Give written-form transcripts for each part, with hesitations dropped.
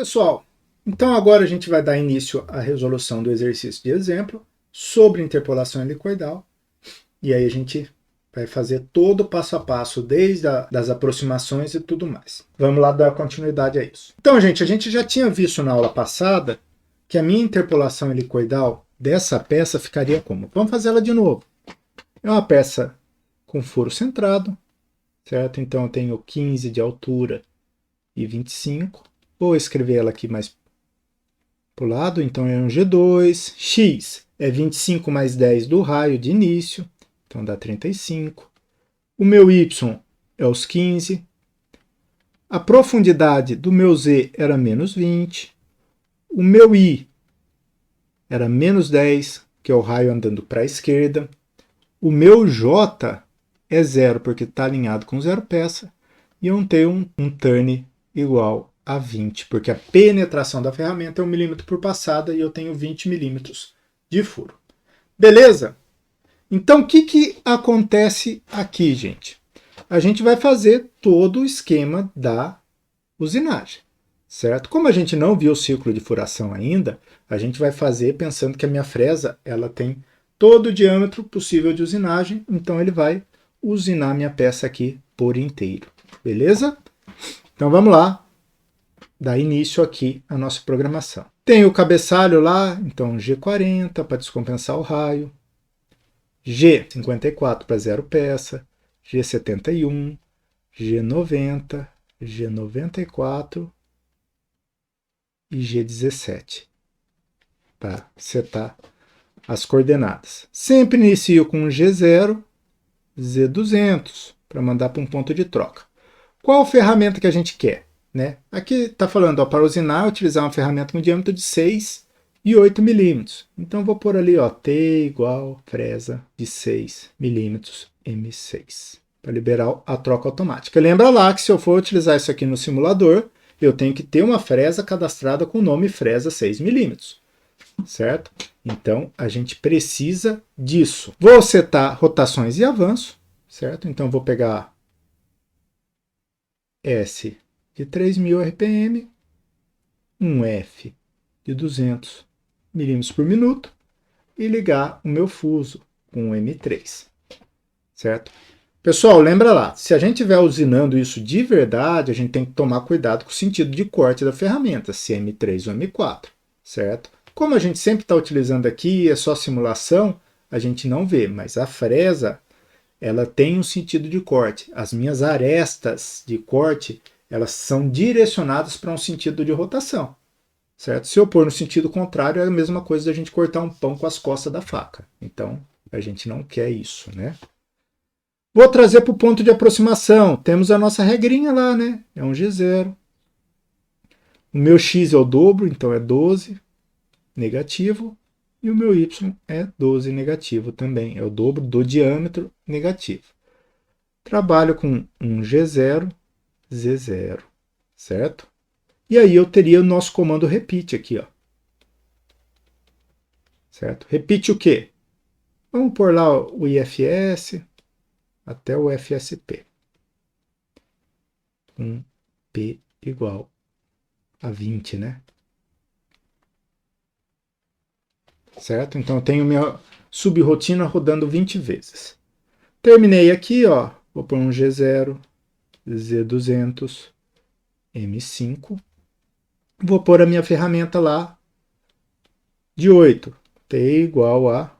Pessoal, então agora a gente vai dar início à resolução do exercício de exemplo sobre interpolação helicoidal. E aí a gente vai fazer todo o passo a passo, desde das aproximações e tudo mais. Vamos lá dar continuidade a isso. Então, gente, a gente já tinha visto na aula passada que a minha interpolação helicoidal dessa peça ficaria como? Vamos fazer ela de novo. É uma peça com furo centrado, certo? Então eu tenho 15 de altura e 25. Vou escrever ela aqui mais para o lado, então é um G2. X é 25 mais 10 do raio de início, então dá 35. O meu Y é os 15. A profundidade do meu Z era menos 20. O meu I era menos 10, que é o raio andando para a esquerda. O meu J é 0, porque está alinhado com 0 peça. E eu tenho um turn igual a 20, porque a penetração da ferramenta é 1 milímetro por passada e eu tenho 20 milímetros de furo. Beleza? Então, o que acontece aqui, gente? A gente vai fazer todo o esquema da usinagem, certo? Como a gente não viu o ciclo de furação ainda, a gente vai fazer pensando que a minha fresa ela tem todo o diâmetro possível de usinagem, então ele vai usinar minha peça aqui por inteiro. Beleza? Então vamos lá, dar início aqui à nossa programação. Tem o cabeçalho lá, então G40 para descompensar o raio, G54 para 0 peça, G71, G90, G94 e G17 para setar as coordenadas. Sempre inicio com G0, Z200 para mandar para um ponto de troca. Qual ferramenta que a gente quer? Né? Aqui está falando, para usinar, utilizar uma ferramenta com diâmetro de 6 e 8 milímetros. Então vou pôr ali, ó, T igual fresa de 6 milímetros M6, para liberar a troca automática. Lembra lá que se eu for utilizar isso aqui no simulador, eu tenho que ter uma fresa cadastrada com o nome fresa 6 milímetros, certo? Então a gente precisa disso. Vou setar rotações e avanço, certo? Então vou pegar S de 3.000 RPM, um F de 200 milímetros por minuto e ligar o meu fuso com o M3, certo? Pessoal, lembra lá, se a gente estiver usinando isso de verdade, a gente tem que tomar cuidado com o sentido de corte da ferramenta, se é M3 ou M4, certo? Como a gente sempre está utilizando aqui, é só simulação, a gente não vê, mas a fresa, ela tem um sentido de corte. As minhas arestas de corte, elas são direcionadas para um sentido de rotação, certo? Se eu pôr no sentido contrário, é a mesma coisa da gente cortar um pão com as costas da faca. Então, a gente não quer isso, né? Vou trazer para o ponto de aproximação. Temos a nossa regrinha lá, né? É um G0. O meu X é o dobro, então é 12 negativo. E o meu Y é 12 negativo também. É o dobro do diâmetro negativo. Trabalho com um G0, Z0, certo? E aí eu teria o nosso comando repeat aqui, ó. Certo? Repeat o quê? Vamos pôr lá o IFS até o FSP. Um P igual a 20, né? Certo? Então eu tenho minha subrotina rodando 20 vezes. Terminei aqui, ó. Vou pôr um G0, Z200, M5. Vou pôr a minha ferramenta lá de 8. T igual a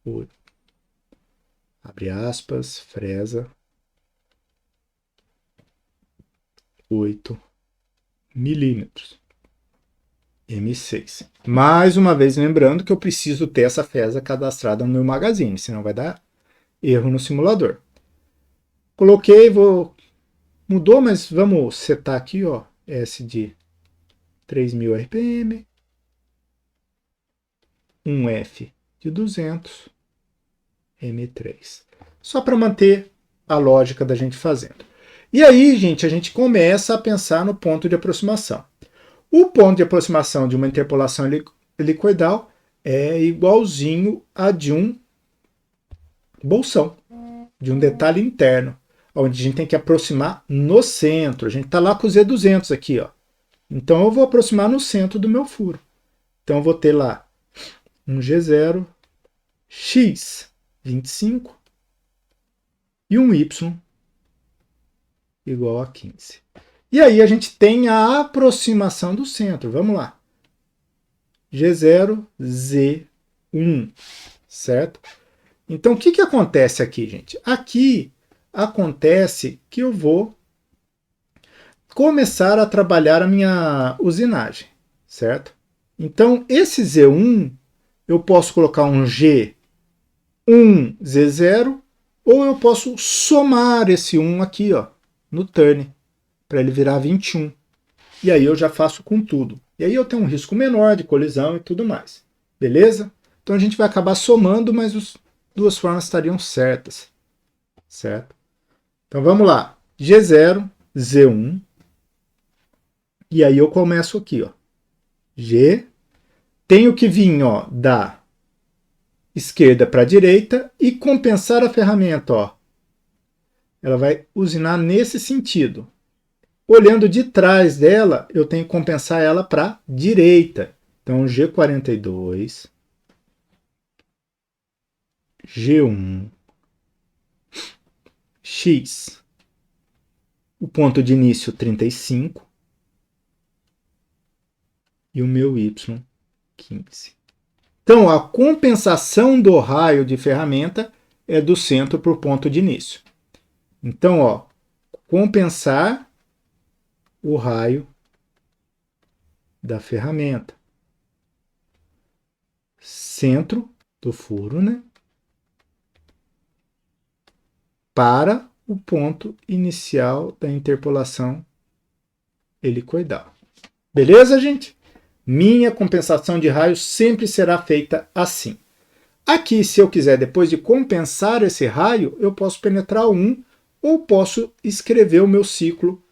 8. Abre aspas, fresa 8 milímetros. M6. Mais uma vez lembrando que eu preciso ter essa fresa cadastrada no meu magazine, senão vai dar erro no simulador. Coloquei, mudou, mas vamos setar aqui, ó, S de 3.000 RPM, um F de 200, M3. Só para manter a lógica da gente fazendo. E aí, gente, a gente começa a pensar no ponto de aproximação. O ponto de aproximação de uma interpolação helicoidal é igualzinho a de um bolsão, de um detalhe interno, onde a gente tem que aproximar no centro. A gente está lá com o Z200 aqui, ó. Então eu vou aproximar no centro do meu furo. Então eu vou ter lá um G0, X 25 e um Y igual a 15. E aí a gente tem a aproximação do centro. Vamos lá. G0, Z1, certo? Então o que acontece aqui, gente? Aqui acontece que eu vou começar a trabalhar a minha usinagem, certo? Então esse Z1 eu posso colocar um G1, Z0, ou eu posso somar esse 1 aqui, ó, no turn, para ele virar 21. E aí eu já faço com tudo. E aí eu tenho um risco menor de colisão e tudo mais. Beleza? Então a gente vai acabar somando, mas as duas formas estariam certas. Certo? Então vamos lá. G0, Z1. E aí eu começo aqui, ó. G. Tenho que vir, ó, da esquerda para a direita e compensar a ferramenta, ó. Ela vai usinar nesse sentido. Olhando de trás dela, eu tenho que compensar ela para a direita. Então, G42, G1, X, o ponto de início 35 e o meu Y 15. Então, a compensação do raio de ferramenta é do centro para o ponto de início. Então, ó, compensar o raio da ferramenta. Centro do furo, né? Para o ponto inicial da interpolação helicoidal. Beleza, gente? Minha compensação de raio sempre será feita assim. Aqui, se eu quiser, depois de compensar esse raio, eu posso penetrar um ou posso escrever o meu ciclo,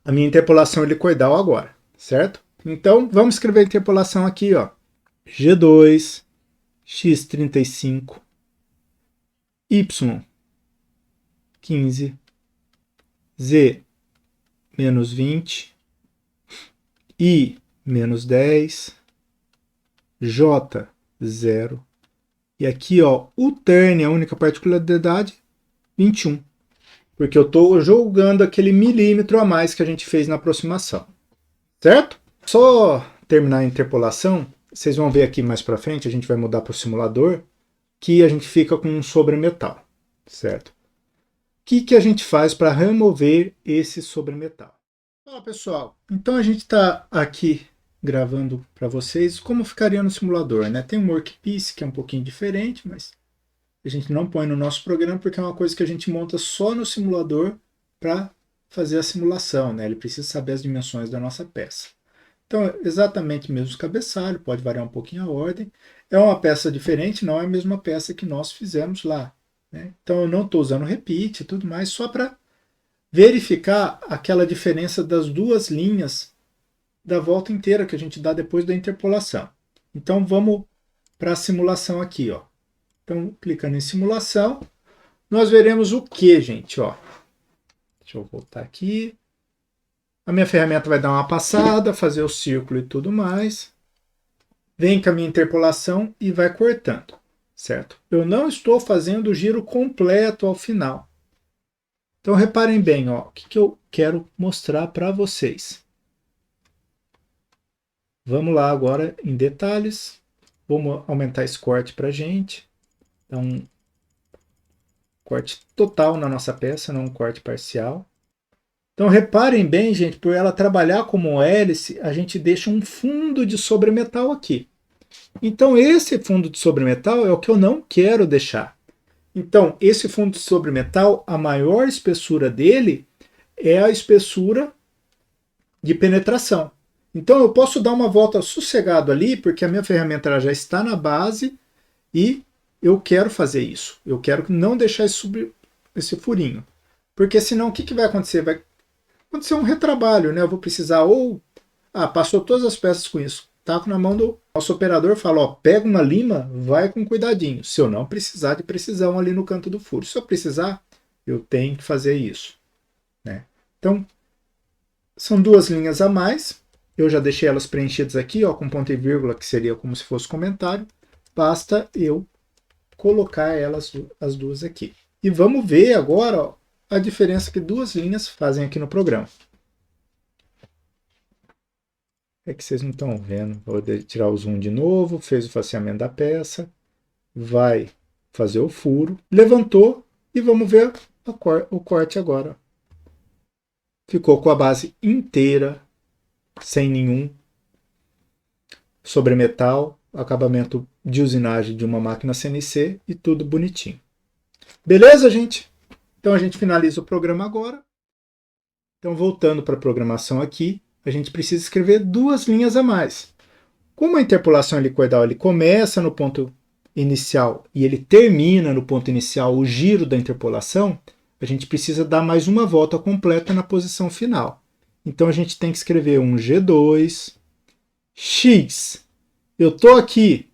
a minha interpolação helicoidal agora, certo? Então, vamos escrever a interpolação aqui, ó. G2, X35, Y 15, Z menos 20, I menos 10, J 0. E aqui, ó, o turn, a única particularidade, 21. Porque eu estou jogando aquele milímetro a mais que a gente fez na aproximação. Certo? Só terminar a interpolação, vocês vão ver aqui mais para frente, a gente vai mudar para o simulador, que a gente fica com um sobremetal. Certo? O que a gente faz para remover esse sobremetal? Olá, pessoal. Então a gente está aqui gravando para vocês como ficaria no simulador, né? Tem um workpiece que é um pouquinho diferente, mas a gente não põe no nosso programa porque é uma coisa que a gente monta só no simulador para fazer a simulação, né? Ele precisa saber as dimensões da nossa peça. Então, exatamente o mesmo cabeçalho, pode variar um pouquinho a ordem. É uma peça diferente, não é a mesma peça que nós fizemos lá, né? Então eu não estou usando repeat e tudo mais, só para verificar aquela diferença das duas linhas da volta inteira que a gente dá depois da interpolação. Então vamos para a simulação aqui, ó. Então, clicando em simulação, nós veremos o que, gente, ó. Deixa eu voltar aqui. A minha ferramenta vai dar uma passada, fazer o círculo e tudo mais. Vem com a minha interpolação e vai cortando, certo? Eu não estou fazendo o giro completo ao final. Então, reparem bem, ó, o que eu quero mostrar para vocês. Vamos lá agora em detalhes. Vamos aumentar esse corte para a gente. Dar um corte total na nossa peça, não um corte parcial. Então reparem bem, gente, por ela trabalhar como hélice, a gente deixa um fundo de sobremetal aqui. Então esse fundo de sobremetal é o que eu não quero deixar. Então esse fundo de sobremetal, a maior espessura dele é a espessura de penetração. Então eu posso dar uma volta sossegado ali, porque a minha ferramenta ela já está na base e eu quero fazer isso. Eu quero não deixar esse furinho. Porque senão o que vai acontecer? Vai acontecer um retrabalho, né? Eu vou precisar passou todas as peças com isso. Taco na mão do nosso operador, fala, ó, pega uma lima, vai com cuidadinho. Se eu não precisar de precisão ali no canto do furo. Se eu precisar, eu tenho que fazer isso, né? Então, São duas linhas a mais. Eu já deixei elas preenchidas aqui, ó, com ponto e vírgula, que seria como se fosse comentário. Basta eu colocar elas, as duas aqui. E vamos ver agora, ó, a diferença que duas linhas fazem aqui no programa. É que vocês não estão vendo. Vou tirar o zoom de novo, fez o faceamento da peça, vai fazer o furo, levantou e vamos ver o corte agora. Ficou com a base inteira, sem nenhum sobremetal, acabamento de usinagem de uma máquina CNC e tudo bonitinho. Beleza, gente? Então a gente finaliza o programa agora. Então voltando para a programação aqui, a gente precisa escrever duas linhas a mais. Como a interpolação helicoidal ele começa no ponto inicial e ele termina no ponto inicial, o giro da interpolação, a gente precisa dar mais uma volta completa na posição final. Então a gente tem que escrever um G2, X. Eu estou aqui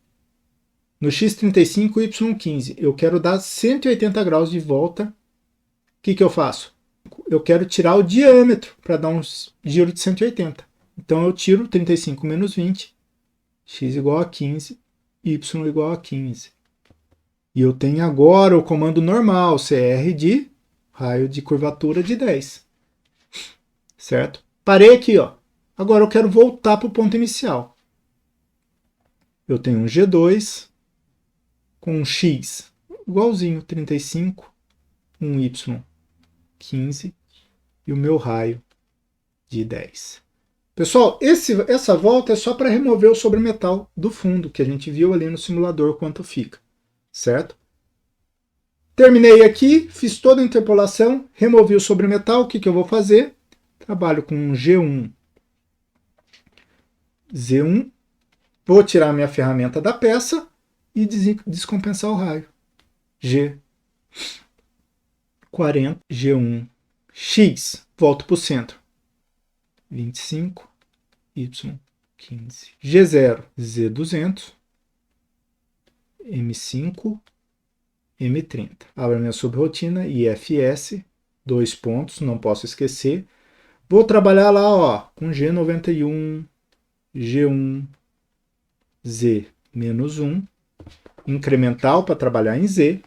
no X35, Y15. Eu quero dar 180 graus de volta. O que eu faço? Eu quero tirar o diâmetro para dar um giro de 180. Então eu tiro 35 menos 20, x igual a 15, y igual a 15. E eu tenho agora o comando normal, CR de raio de curvatura de 10. Certo? Parei aqui, ó. Agora eu quero voltar para o ponto inicial. Eu tenho um G2 com um x igualzinho, 35, um y 15 e o meu raio de 10. Pessoal, essa volta é só para remover o sobremetal do fundo, que a gente viu ali no simulador quanto fica, certo? Terminei aqui, fiz toda a interpolação, removi o sobremetal, o que eu vou fazer? Trabalho com um G1, Z1, vou tirar a minha ferramenta da peça e descompensar o raio. G40, G1, X, volto para o centro. 25, Y15. G0, Z200, M5, M30. Abro a minha subrotina, IFS, 2 pontos, não posso esquecer. Vou trabalhar lá, ó, com G91, G1, Z menos 1, incremental para trabalhar em Z.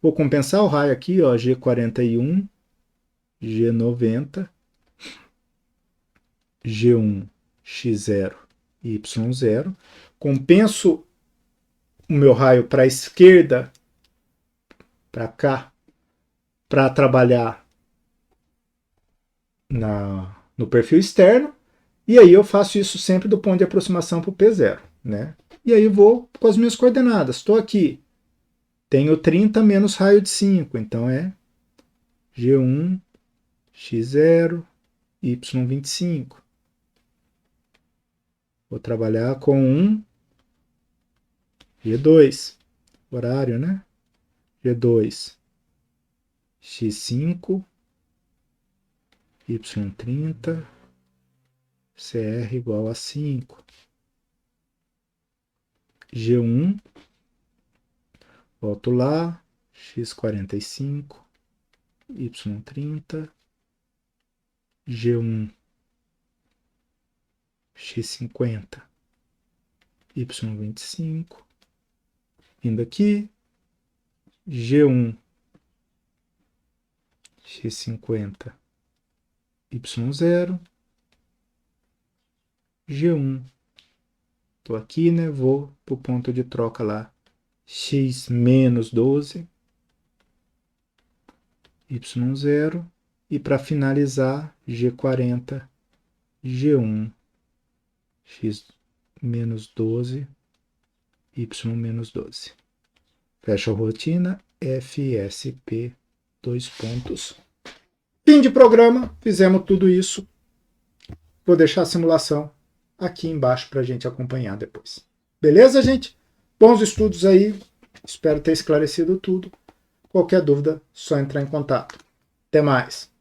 Vou compensar o raio aqui, ó, G41, G90, G1, X0, Y0. Compenso o meu raio para a esquerda, para cá, para trabalhar no perfil externo. E aí eu faço isso sempre do ponto de aproximação para o P0. Né? E aí eu vou com as minhas coordenadas. Estou aqui. Tenho 30 menos raio de 5. Então é G1, X0, Y25. Vou trabalhar com um G2. Horário, né? G2, X5, Y30, CR igual a 5. G1, volto lá, X45, Y30, G1, X50, Y25, indo aqui, G1, X50, Y0, G1. Estou aqui, né? Vou para o ponto de troca lá, X menos 12, Y0. E para finalizar, G40, G1, X menos 12, Y menos 12. Fecha a rotina, FSP, 2 pontos. Fim de programa, fizemos tudo isso. Vou deixar a simulação aqui embaixo para a gente acompanhar depois. Beleza, gente? Bons estudos aí. Espero ter esclarecido tudo. Qualquer dúvida, só entrar em contato. Até mais.